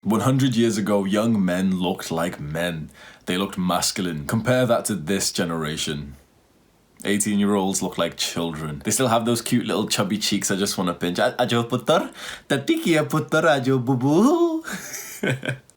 100 years ago, young men looked like men. They looked masculine. Compare that to this generation. 18-year-olds look like children. They still have those cute little chubby cheeks I just want to pinch. Ajo putar, tatikia putar, ajo bubu.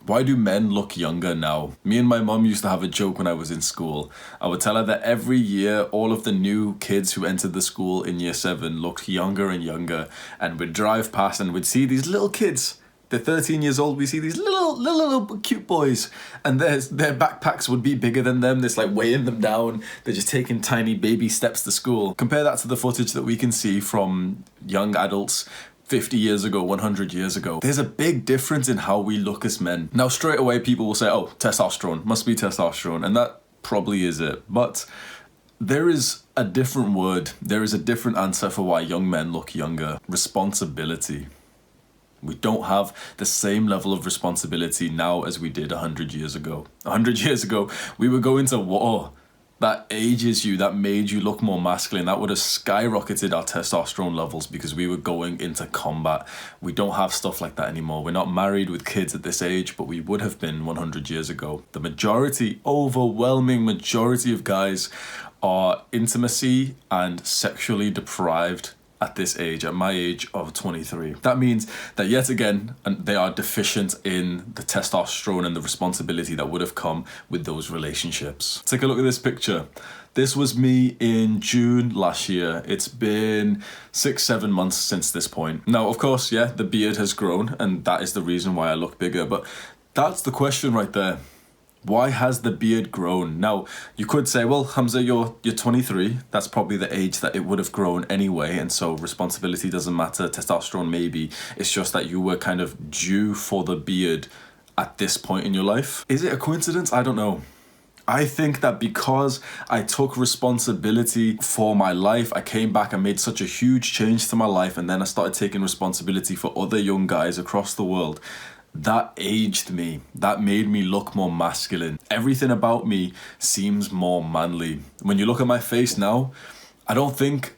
Why do men look younger now? Me and my mum used to have a joke when I was in school. I would tell her that every year, all of the new kids who entered the school in year 7 looked younger and younger. And we'd drive past and we'd see these little kids. They're 13 years old. We see these little cute boys, and their backpacks would be bigger than them. It's like weighing them down. They're just taking tiny baby steps to school. Compare that to the footage that we can see from young adults 50 years ago, 100 years ago. There's a big difference in how we look as men. Now, straight away, people will say, oh, testosterone, must be testosterone. And that probably is it. But there is a different word. There is a different answer for why young men look younger. Responsibility. We don't have the same level of responsibility now as we did 100 years ago. 100 years ago, we were going to war. That ages you, that made you look more masculine. That would have skyrocketed our testosterone levels because we were going into combat. We don't have stuff like that anymore. We're not married with kids at this age, but we would have been 100 years ago. The majority, overwhelming majority of guys are intimacy and sexually deprived at this age, at my age of 23. That means that yet again, they are deficient in the testosterone and the responsibility that would have come with those relationships. Take a look at this picture. This was me in June last year. It's been 6-7 months since this point. Now, of course, yeah, the beard has grown and that is the reason why I look bigger, but that's the question right there. Why has the beard grown? Now, you could say, well, Hamza, you're 23. That's probably the age that it would have grown anyway. And so responsibility doesn't matter. Testosterone, maybe. It's just that you were kind of due for the beard at this point in your life. Is it a coincidence? I don't know. I think that because I took responsibility for my life, I came back and made such a huge change to my life. And then I started taking responsibility for other young guys across the world. That aged me. That made me look more masculine. Everything about me seems more manly. When you look at my face now, I don't think,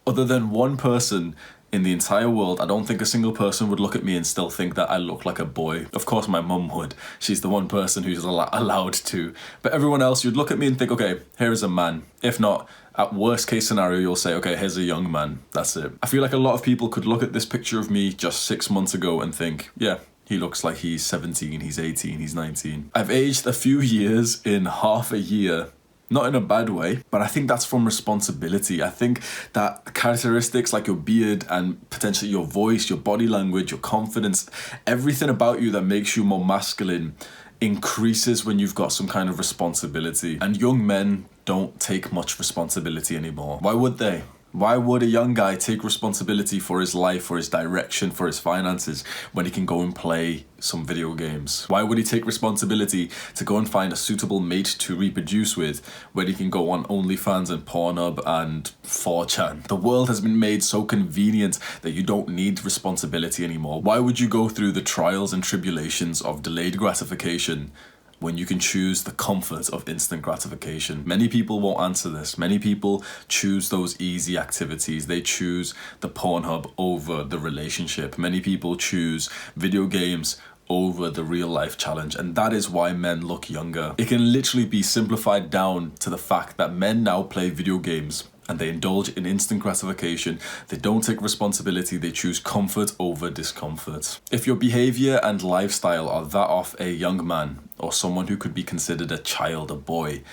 other than one person in the entire world, I don't think a single person would look at me and still think that I look like a boy. Of course, my mum would. She's the one person who's allowed to. But everyone else, you'd look at me and think, okay, here is a man. If not, at worst case scenario, you'll say, okay, here's a young man. That's it. I feel like a lot of people could look at this picture of me just 6 months ago and think, yeah, he looks like he's 17, he's 18, he's 19. I've aged a few years in half a year. Not in a bad way, but I think that's from responsibility. I think that characteristics like your beard and potentially your voice, your body language, your confidence, everything about you that makes you more masculine increases when you've got some kind of responsibility. And young men don't take much responsibility anymore. Why would they? Why would a young guy take responsibility for his life, for his direction, for his finances when he can go and play some video games? Why would he take responsibility to go and find a suitable mate to reproduce with when he can go on OnlyFans and Pornhub and 4chan? The world has been made so convenient that you don't need responsibility anymore. Why would you go through the trials and tribulations of delayed gratification when you can choose the comfort of instant gratification? Many people won't answer this. Many people choose those easy activities. They choose the Pornhub over the relationship. Many people choose video games over the real life challenge, and that is why men look younger. It can literally be simplified down to the fact that men now play video games and they indulge in instant gratification. They don't take responsibility. They choose comfort over discomfort. If your behavior and lifestyle are that of a young man or someone who could be considered a child, a boy,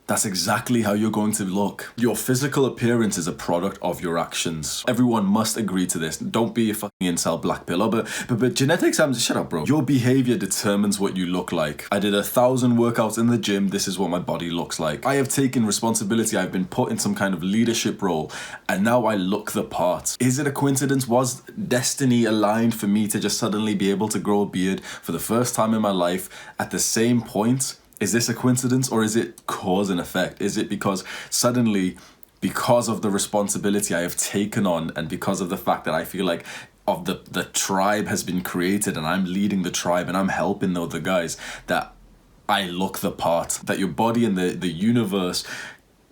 that's exactly how you're going to look. Your physical appearance is a product of your actions. Everyone must agree to this. Don't be a fucking incel black pill. But genetics, shut up, bro. Your behavior determines what you look like. I did 1,000 workouts in the gym. This is what my body looks like. I have taken responsibility. I've been put in some kind of leadership role, and now I look the part. Is it a coincidence? Was destiny aligned for me to just suddenly be able to grow a beard for the first time in my life at the same point? Is this a coincidence, or is it cause and effect? Is it because suddenly, because of the responsibility I have taken on and because of the fact that I feel like of the tribe has been created and I'm leading the tribe and I'm helping the other guys, that I look the part, that your body and the universe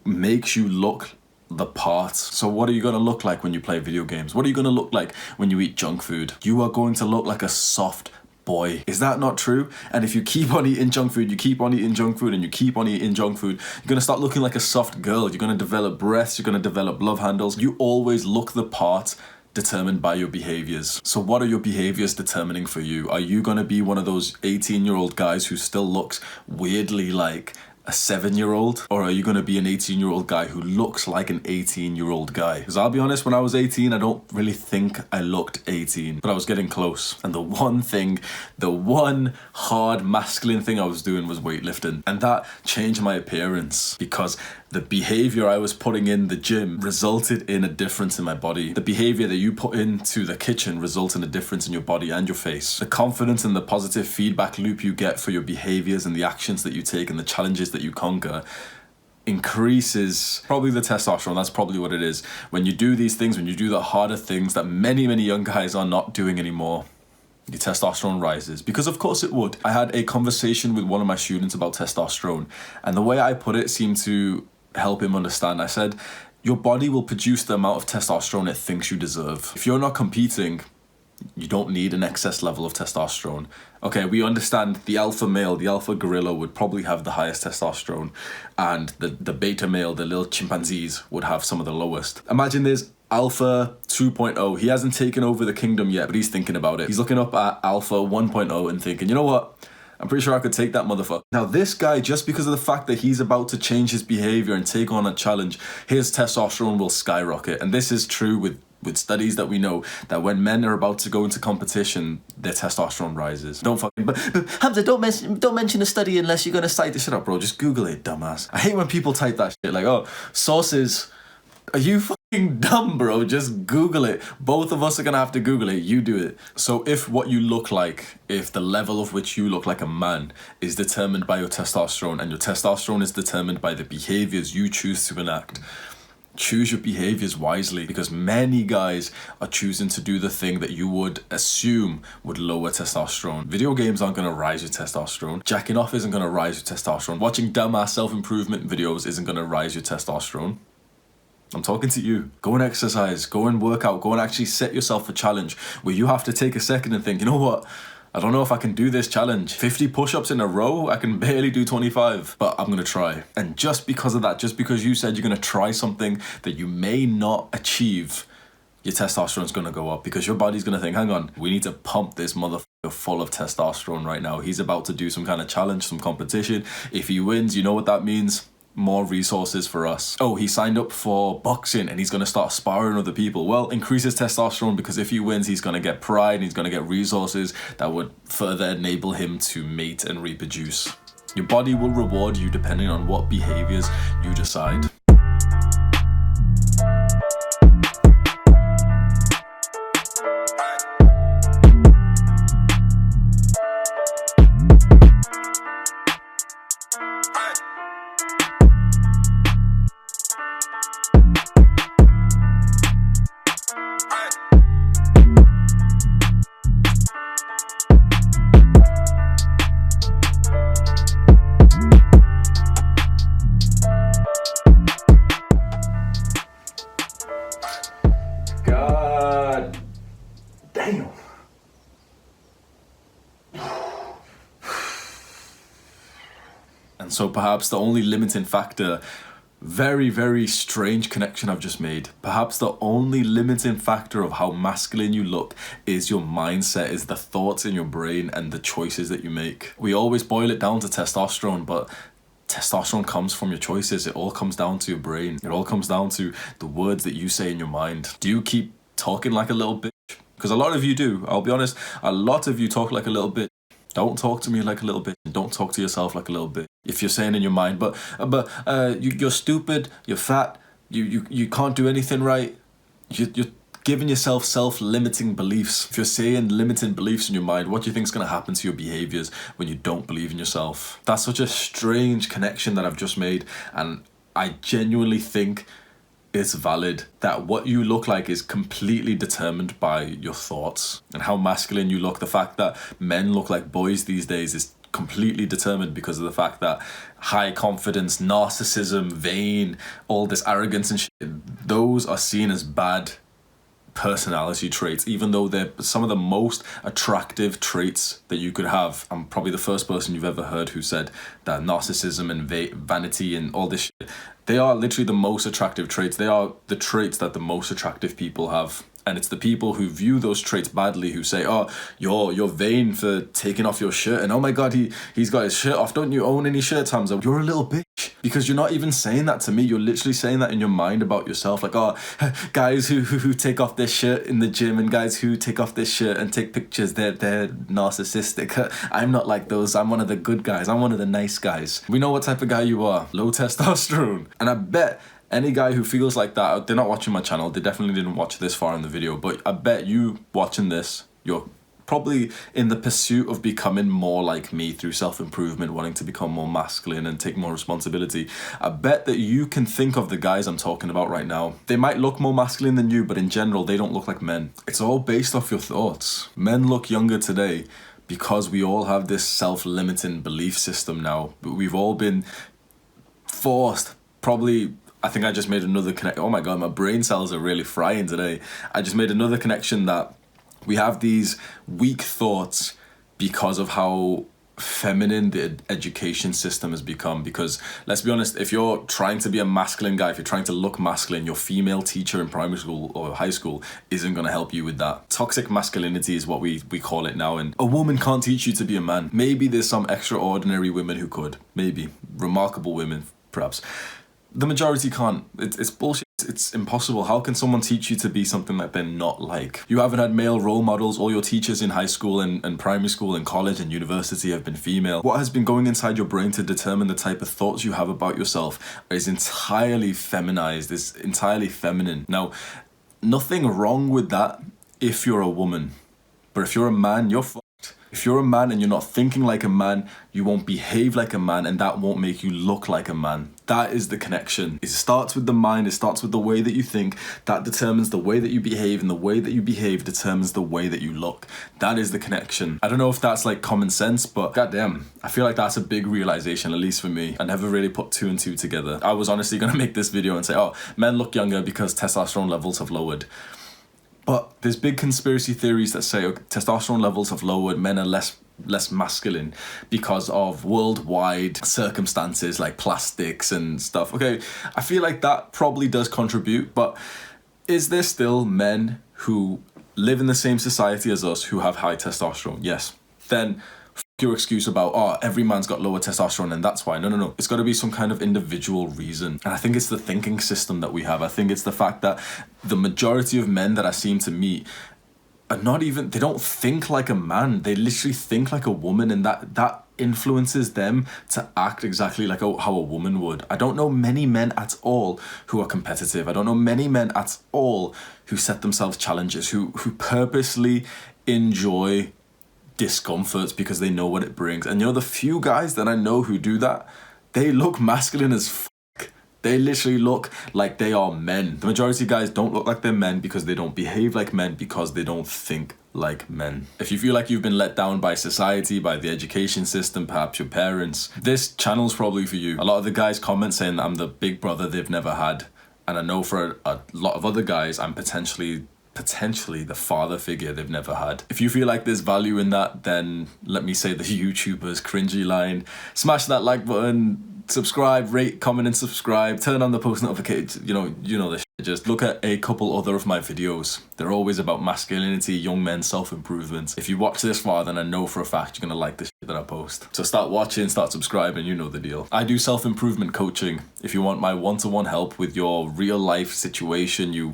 makes you look the part? So what are you going to look like when you play video games? What are you going to look like when you eat junk food? You are going to look like a soft, boy. Is that not true? And if you keep on eating junk food, you keep on eating junk food, and you keep on eating junk food, you're gonna start looking like a soft girl. You're gonna develop breasts, you're gonna develop love handles. You always look the part determined by your behaviors. So what are your behaviors determining for you? Are you gonna be one of those 18-year-old guys who still looks weirdly like a 7-year-old? Or are you going to be an 18-year-old guy who looks like an 18-year-old guy? Because I'll be honest, when I was 18, I don't really think I looked 18, but I was getting close. And the one hard masculine thing I was doing was weightlifting. And that changed my appearance because the behavior I was putting in the gym resulted in a difference in my body. The behavior that you put into the kitchen results in a difference in your body and your face. The confidence and the positive feedback loop you get for your behaviors and the actions that you take and the challenges that you conquer increases probably the testosterone. That's probably what it is. When you do these things, when you do the harder things that many young guys are not doing anymore, your testosterone rises, because of course it would. I had a conversation with one of my students about testosterone, and the way I put it seemed to help him understand. I said, your body will produce the amount of testosterone it thinks you deserve. If you're not competing, you don't need an excess level of testosterone. Okay, we understand the alpha male, the alpha gorilla would probably have the highest testosterone, and the beta male, the little chimpanzees, would have some of the lowest. Imagine there's Alpha 2.0. He hasn't taken over the kingdom yet, but he's thinking about it. He's looking up at Alpha 1.0 and thinking, you know what? I'm pretty sure I could take that motherfucker. Now this guy, just because of the fact that he's about to change his behavior and take on a challenge, his testosterone will skyrocket. And this is true with studies that we know, that when men are about to go into competition, their testosterone rises. But Hamza, don't mention a study unless you're gonna cite it. Shut up, bro. Just Google it, dumbass. I hate when people type that shit like, oh, sources. Are you fucking dumb, bro? Just Google it. Both of us are gonna have to Google it. You do it. So if what you look like, if the level of which you look like a man is determined by your testosterone, and your testosterone is determined by the behaviors you choose to enact, choose your behaviors wisely, because many guys are choosing to do the thing that you would assume would lower testosterone. Video games aren't going to rise your testosterone. Jacking off isn't going to rise your testosterone. Watching dumbass self-improvement videos isn't going to rise your testosterone. I'm talking to you. Go and exercise, go and work out, go and actually set yourself a challenge where you have to take a second and think, you know what? I don't know if I can do this challenge. 50 push-ups in a row, I can barely do 25, but I'm gonna try. And just because of that, just because you said you're gonna try something that you may not achieve, your testosterone's gonna go up, because your body's gonna think, hang on, we need to pump this motherfucker full of testosterone right now. He's about to do some kind of challenge, some competition. If he wins, you know what that means? More resources for us. Oh, he signed up for boxing and he's going to start sparring other people. Well, increase his testosterone, because if he wins, he's going to get pride and he's going to get resources that would further enable him to mate and reproduce. Your body will reward you depending on what behaviors you decide. Damn. And so perhaps the only limiting factor, very strange connection I've just made, perhaps the only limiting factor of how masculine you look is your mindset, is the thoughts in your brain and the choices that you make. We always boil it down to testosterone, but testosterone comes from your choices. It all comes down to your brain. It all comes down to the words that you say in your mind. Do you keep talking like a little bitch? Because a lot of you do. I'll be honest, a lot of you talk like a little bitch. Don't talk to me like a little bitch. Don't talk to yourself like a little bitch. If you're saying in your mind, you're stupid, you're fat, you can't do anything right. You're giving yourself self-limiting beliefs. If you're saying limiting beliefs in your mind, what do you think is going to happen to your behaviors when you don't believe in yourself? That's such a strange connection that I've just made, and I genuinely think it's valid, that what you look like is completely determined by your thoughts. And how masculine you look, the fact that men look like boys these days, is completely determined because of the fact that high confidence, narcissism, vain, all this arrogance and shit, those are seen as bad personality traits, even though they're some of the most attractive traits that you could have. I'm probably the first person you've ever heard who said that narcissism and vanity and all this shit, they are literally the most attractive traits. They are the traits that the most attractive people have. And it's the people who view those traits badly who say, oh, you're vain for taking off your shirt, and oh my god, he's got his shirt off. Don't you own any shirts, Hamza? You're a little bitch. Because you're not even saying that to me. You're literally saying that in your mind about yourself. Like, oh, guys who take off their shirt in the gym and guys who take off their shirt and take pictures, they're narcissistic. I'm not like those. I'm one of the good guys. I'm one of the nice guys. We know what type of guy you are. Low testosterone. And I bet any guy who feels like that, they're not watching my channel. They definitely didn't watch this far in the video. But I bet you watching this, you're probably in the pursuit of becoming more like me through self-improvement, wanting to become more masculine and take more responsibility. I bet that you can think of the guys I'm talking about right now. They might look more masculine than you, but in general, they don't look like men. It's all based off your thoughts. Men look younger today because we all have this self-limiting belief system now. We've all been forced, probably. I think I just made another connection. Oh my god, my brain cells are really frying today. I just made another connection that we have these weak thoughts because of how feminine the education system has become. Because let's be honest, if you're trying to be a masculine guy, if you're trying to look masculine, your female teacher in primary school or high school isn't going to help you with that. Toxic masculinity is what we call it now, and a woman can't teach you to be a man. Maybe there's some extraordinary women who could, maybe remarkable women perhaps. The majority can't. It's bullshit. It's impossible. How can someone teach you to be something that they're not like? You haven't had male role models. All your teachers in high school and primary school and college and university have been female. What has been going inside your brain to determine the type of thoughts you have about yourself is entirely feminized, is entirely feminine. Now, nothing wrong with that if you're a woman. But if you're a man, you're fucked. If you're a man and you're not thinking like a man, you won't behave like a man, and that won't make you look like a man. That is the connection. It starts with the mind, it starts with the way that you think. That determines the way that you behave, and the way that you behave determines the way that you look. That is the connection. I don't know if that's like common sense, but goddamn, I feel like that's a big realization, at least for me. I never really put two and two together. I was honestly gonna make this video and say, oh, men look younger because testosterone levels have lowered. But there's big conspiracy theories that say testosterone levels have lowered, men are less masculine because of worldwide circumstances like plastics and stuff. Okay, I feel like that probably does contribute, but is there still men who live in the same society as us who have high testosterone? Yes. Then your excuse about, oh, every man's got lower testosterone and that's why. No. It's got to be some kind of individual reason. And I think it's the thinking system that we have. I think it's the fact that the majority of men that I seem to meet are not even, they don't think like a man. They literally think like a woman, and that influences them to act exactly like how a woman would. I don't know many men at all who are competitive. I don't know many men at all who set themselves challenges, who purposely enjoy discomforts because they know what it brings. And you know, the few guys that I know who do that, they look masculine as fuck. They literally look like they are men. The majority of guys don't look like they're men because they don't behave like men, because they don't think like men. If you feel like you've been let down by society, by the education system, perhaps your parents, this channel's probably for you. A lot of the guys comment saying that I'm the big brother they've never had. And I know for a lot of other guys, I'm potentially the father figure they've never had. If you feel like there's value in that, then let me say the YouTuber's cringy line. Smash that like button, subscribe, rate, comment and subscribe, turn on the post notifications, you know the shit. Just look at a couple other of my videos. They're always about masculinity, young men, self-improvement. If you watch this far, then I know for a fact you're gonna like the shit that I post. So start watching, start subscribing, you know the deal. I do self-improvement coaching. If you want my one-to-one help with your real life situation, you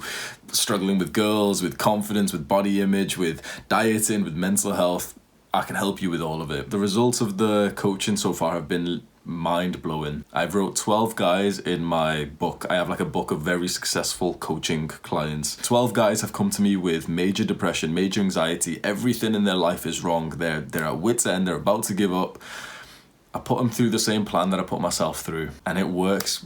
struggling with girls, with confidence, with body image, with dieting, with mental health, I can help you with all of it. The results of the coaching so far have been mind-blowing. I've wrote 12 guys in my book. I have like a book of very successful coaching clients. 12 guys have come to me with major depression, major anxiety, everything in their life is wrong. They're at wit's end, they're about to give up. I put them through the same plan that I put myself through, and it works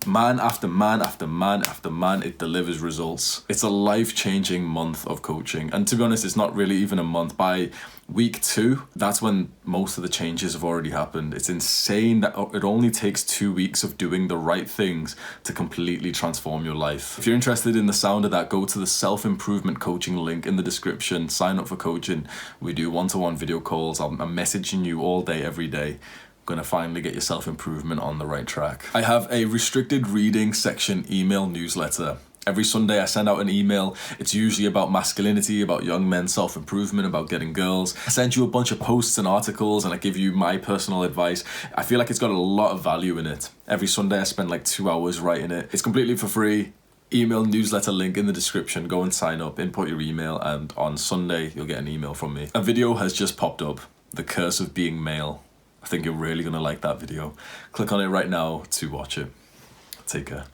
Man after man after man after man, it delivers results. It's a life-changing month of coaching. And to be honest, it's not really even a month. By week 2, that's when most of the changes have already happened. It's insane that it only takes 2 weeks of doing the right things to completely transform your life. If you're interested in the sound of that, go to the self-improvement coaching link in the description, sign up for coaching. We do one-to-one video calls. I'm messaging you all day, every day. Gonna finally get your self-improvement on the right track. I have a restricted reading section email newsletter. Every Sunday I send out an email. It's usually about masculinity, about young men, self-improvement, about getting girls. I send you a bunch of posts and articles and I give you my personal advice. I feel like it's got a lot of value in it. Every Sunday I spend like 2 hours writing it. It's completely for free. Email newsletter link in the description. Go and sign up, input your email, and on Sunday you'll get an email from me. A video has just popped up. The Curse of Being Male. I think you're really gonna like that video. Click on it right now to watch it. Take care.